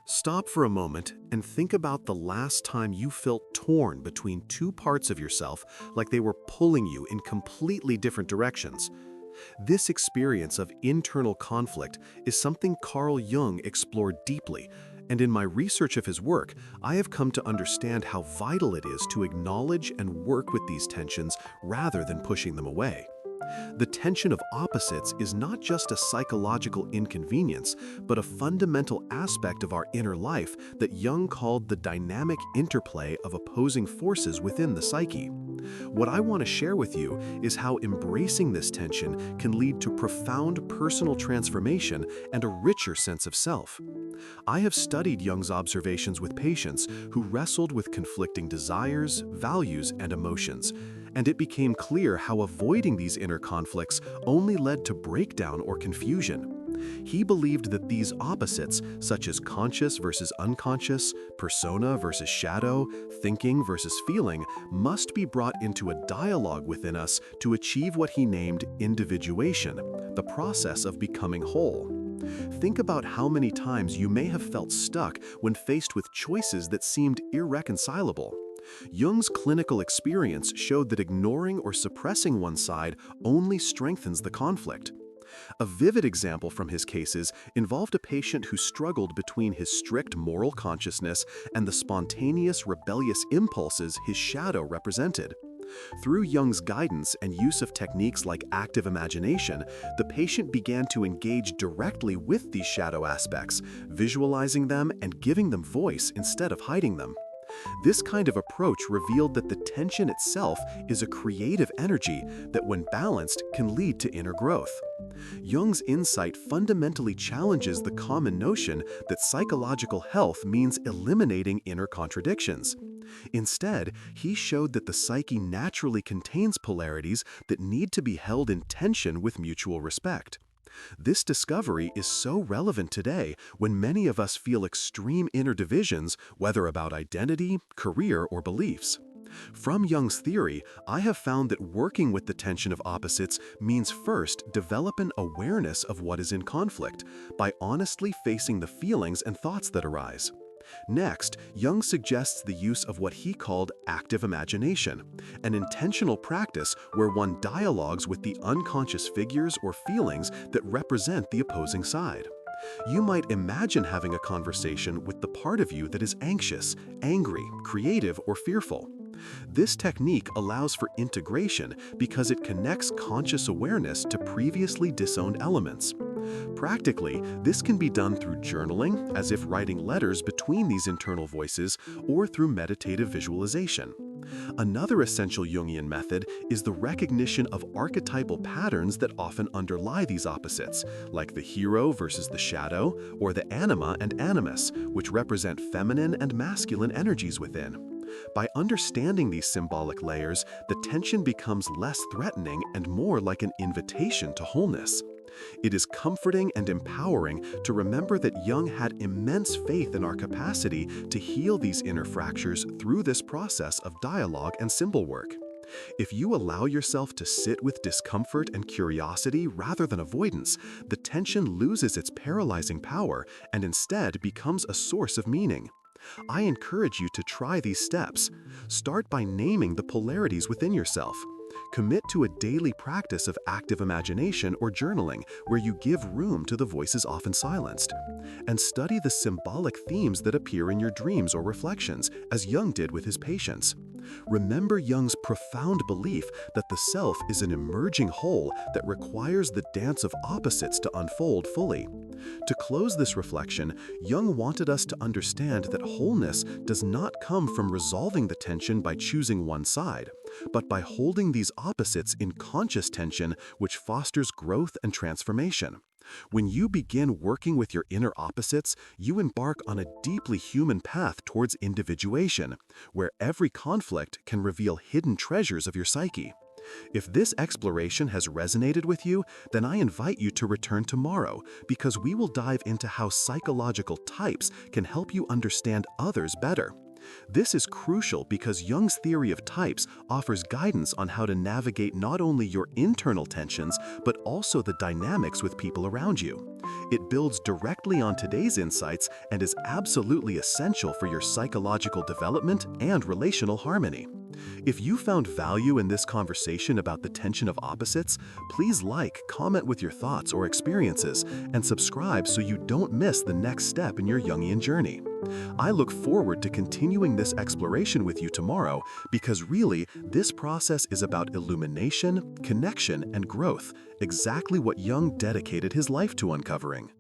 Stop for a moment and think about the last time you felt torn between two parts of yourself like they were pulling you in completely different directions. This experience of internal conflict is something Carl Jung explored deeply, and in my research of his work, I have come to understand how vital it is to acknowledge and work with these tensions rather than pushing them away. The tension of opposites is not just a psychological inconvenience, but a fundamental aspect of our inner life that Jung called the dynamic interplay of opposing forces within the psyche. What I want to share with you is how embracing this tension can lead to profound personal transformation and a richer sense of self. I have studied Jung's observations with patients who wrestled with conflicting desires, values, and emotions, and it became clear how avoiding these inner conflicts only led to breakdown or confusion. He believed that these opposites, such as conscious versus unconscious, persona versus shadow, thinking versus feeling, must be brought into a dialogue within us to achieve what he named individuation, the process of becoming whole. Think about how many times you may have felt stuck when faced with choices that seemed irreconcilable. Jung's clinical experience showed that ignoring or suppressing one side only strengthens the conflict. A vivid example from his cases involved a patient who struggled between his strict moral consciousness and the spontaneous rebellious impulses his shadow represented. Through Jung's guidance and use of techniques like active imagination, the patient began to engage directly with these shadow aspects, visualizing them and giving them voice instead of hiding them. This kind of approach revealed that the tension itself is a creative energy that, when balanced, can lead to inner growth. Jung's insight fundamentally challenges the common notion that psychological health means eliminating inner contradictions. Instead, he showed that the psyche naturally contains polarities that need to be held in tension with mutual respect. This discovery is so relevant today when many of us feel extreme inner divisions, whether about identity, career, or beliefs. From Jung's theory, I have found that working with the tension of opposites means first develop an awareness of what is in conflict by honestly facing the feelings and thoughts that arise. Next, Jung suggests the use of what he called active imagination, an intentional practice where one dialogues with the unconscious figures or feelings that represent the opposing side. You might imagine having a conversation with the part of you that is anxious, angry, creative, or fearful. This technique allows for integration because it connects conscious awareness to previously disowned elements. Practically, this can be done through journaling, as if writing letters between these internal voices, or through meditative visualization. Another essential Jungian method is the recognition of archetypal patterns that often underlie these opposites, like the hero versus the shadow, or the anima and animus, which represent feminine and masculine energies within. By understanding these symbolic layers, the tension becomes less threatening and more like an invitation to wholeness. It is comforting and empowering to remember that Jung had immense faith in our capacity to heal these inner fractures through this process of dialogue and symbol work. If you allow yourself to sit with discomfort and curiosity rather than avoidance, the tension loses its paralyzing power and instead becomes a source of meaning. I encourage you to try these steps. Start by naming the polarities within yourself. Commit to a daily practice of active imagination or journaling where you give room to the voices often silenced. And study the symbolic themes that appear in your dreams or reflections, as Jung did with his patients. Remember Jung's profound belief that the self is an emerging whole that requires the dance of opposites to unfold fully. To close this reflection, Jung wanted us to understand that wholeness does not come from resolving the tension by choosing one side, but by holding these opposites in conscious tension, which fosters growth and transformation. When you begin working with your inner opposites, you embark on a deeply human path towards individuation, where every conflict can reveal hidden treasures of your psyche. If this exploration has resonated with you, then I invite you to return tomorrow, because we will dive into how psychological types can help you understand others better. This is crucial because Jung's theory of types offers guidance on how to navigate not only your internal tensions, but also the dynamics with people around you. It builds directly on today's insights and is absolutely essential for your psychological development and relational harmony. If you found value in this conversation about the tension of opposites, please like, comment with your thoughts or experiences, and subscribe so you don't miss the next step in your Jungian journey. I look forward to continuing this exploration with you tomorrow because really, this process is about illumination, connection, and growth, exactly what Jung dedicated his life to uncovering.